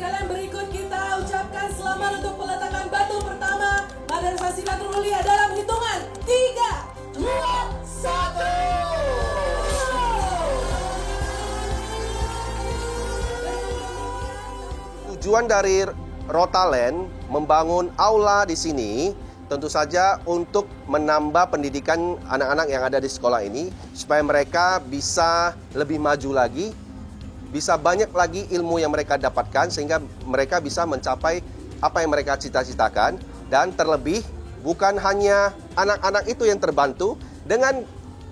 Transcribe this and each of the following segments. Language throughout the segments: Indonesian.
sekalian, berikut kita ucapkan selamat untuk peletakan batu pertama Madrasah Sidratul Ulia dalam hitungan 3, 2, 1. Tujuan dari Rotalent membangun aula di sini tentu saja untuk menambah pendidikan anak-anak yang ada di sekolah ini supaya mereka bisa lebih maju lagi, bisa banyak lagi ilmu yang mereka dapatkan sehingga mereka bisa mencapai apa yang mereka cita-citakan, dan terlebih bukan hanya anak-anak itu yang terbantu, dengan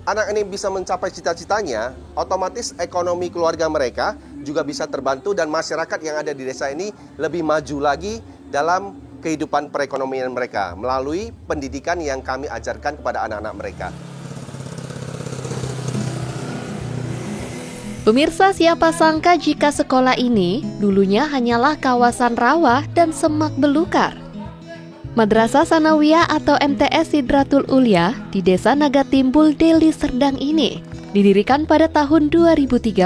anak ini bisa mencapai cita-citanya, otomatis ekonomi keluarga mereka juga bisa terbantu dan masyarakat yang ada di desa ini lebih maju lagi dalam kehidupan perekonomian mereka melalui pendidikan yang kami ajarkan kepada anak-anak mereka. Pemirsa, siapa sangka jika sekolah ini dulunya hanyalah kawasan rawa dan semak belukar. Madrasah Sanawiyah atau MTS Sidratul Ulia di Desa Nagatimbul, Deli Serdang ini didirikan pada tahun 2013.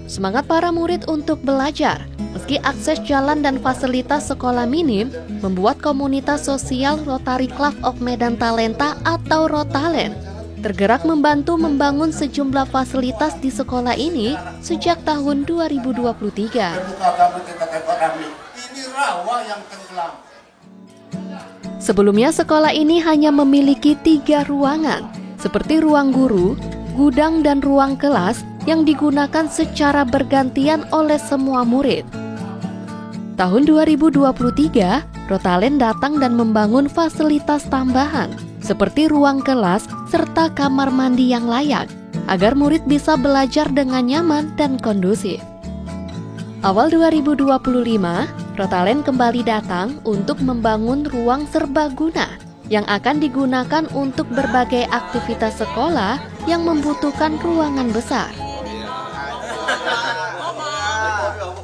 Semangat para murid untuk belajar, meski akses jalan dan fasilitas sekolah minim, membuat komunitas sosial Rotary Club of Medan Talenta atau Rotalent tergerak membantu membangun sejumlah fasilitas di sekolah ini sejak tahun 2023. Sebelumnya sekolah ini hanya memiliki 3 ruangan, seperti ruang guru, gudang dan ruang kelas yang digunakan secara bergantian oleh semua murid. Tahun 2023, Rotalent datang dan membangun fasilitas tambahan seperti ruang kelas serta kamar mandi yang layak agar murid bisa belajar dengan nyaman dan kondusif. Awal 2025, Rotalent kembali datang untuk membangun ruang serbaguna yang akan digunakan untuk berbagai aktivitas sekolah yang membutuhkan ruangan besar.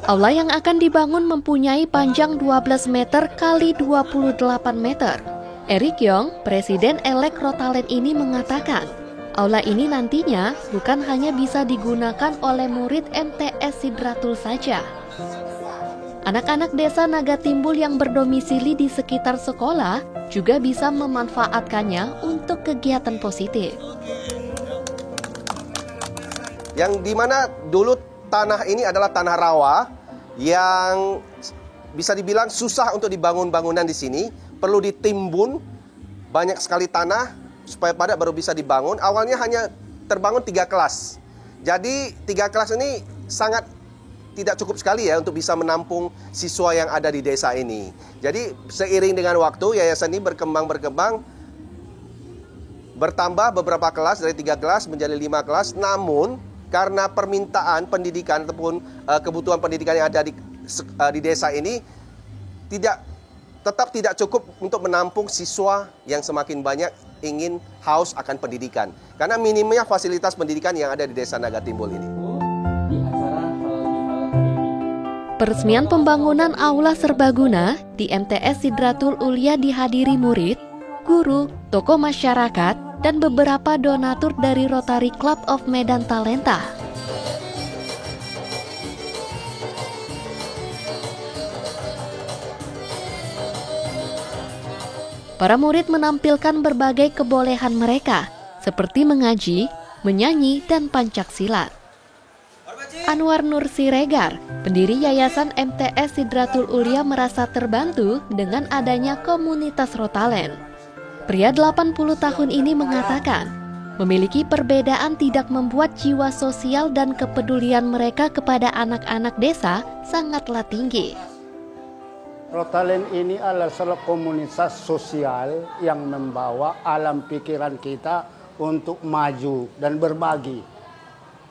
Aula yang akan dibangun mempunyai panjang 12 meter kali 28 meter. Eric Yong, Presiden-elek Rotalent ini mengatakan, aula ini nantinya bukan hanya bisa digunakan oleh murid MTS Sidratul saja. Anak-anak desa Nagatimbul yang berdomisili di sekitar sekolah juga bisa memanfaatkannya untuk kegiatan positif. Yang dimana dulu tanah ini adalah tanah rawa yang bisa dibilang susah untuk dibangun bangunan di sini, perlu ditimbun banyak sekali tanah supaya padat baru bisa dibangun. Awalnya hanya terbangun 3 kelas. Jadi 3 kelas ini sangat tidak cukup sekali ya untuk bisa menampung siswa yang ada di desa ini. Jadi seiring dengan waktu yayasan ini berkembang, bertambah beberapa kelas dari 3 kelas menjadi 5 kelas. Namun karena permintaan pendidikan ataupun kebutuhan pendidikan yang ada di desa ini tetap tidak cukup untuk menampung siswa yang semakin banyak ingin haus akan pendidikan. Karena minimnya fasilitas pendidikan yang ada di Desa Nagatimbul ini. Peresmian pembangunan aula serbaguna di MTS Sidratul Ulia dihadiri murid, guru, tokoh masyarakat, dan beberapa donatur dari Rotary Club of Medan Talenta. Para murid menampilkan berbagai kebolehan mereka, seperti mengaji, menyanyi, dan pancaksilat. Anwar Nur Siregar, pendiri Yayasan MTS Sidratul Ulia, merasa terbantu dengan adanya komunitas Rotalent. Pria 80 tahun ini mengatakan, memiliki perbedaan tidak membuat jiwa sosial dan kepedulian mereka kepada anak-anak desa sangatlah tinggi. Rotalent ini adalah salah komunitas sosial yang membawa alam pikiran kita untuk maju dan berbagi.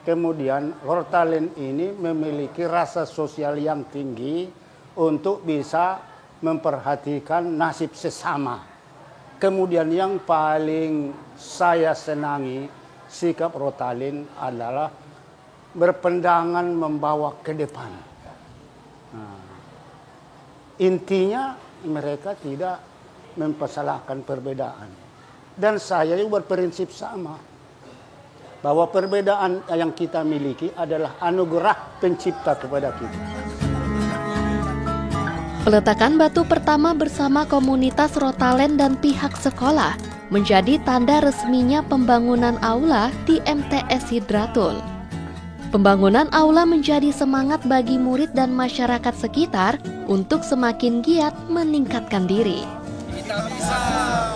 Kemudian Rotalent ini memiliki rasa sosial yang tinggi untuk bisa memperhatikan nasib sesama. Kemudian yang paling saya senangi sikap Rotalent adalah berpandangan membawa ke depan. Intinya mereka tidak mempersalahkan perbedaan. Dan saya juga berprinsip sama. Bahwa perbedaan yang kita miliki adalah anugerah pencipta kepada kita. Peletakan batu pertama bersama komunitas Rotalen dan pihak sekolah menjadi tanda resminya pembangunan aula di MTS Hidratul. Pembangunan aula menjadi semangat bagi murid dan masyarakat sekitar untuk semakin giat meningkatkan diri. Kita bisa!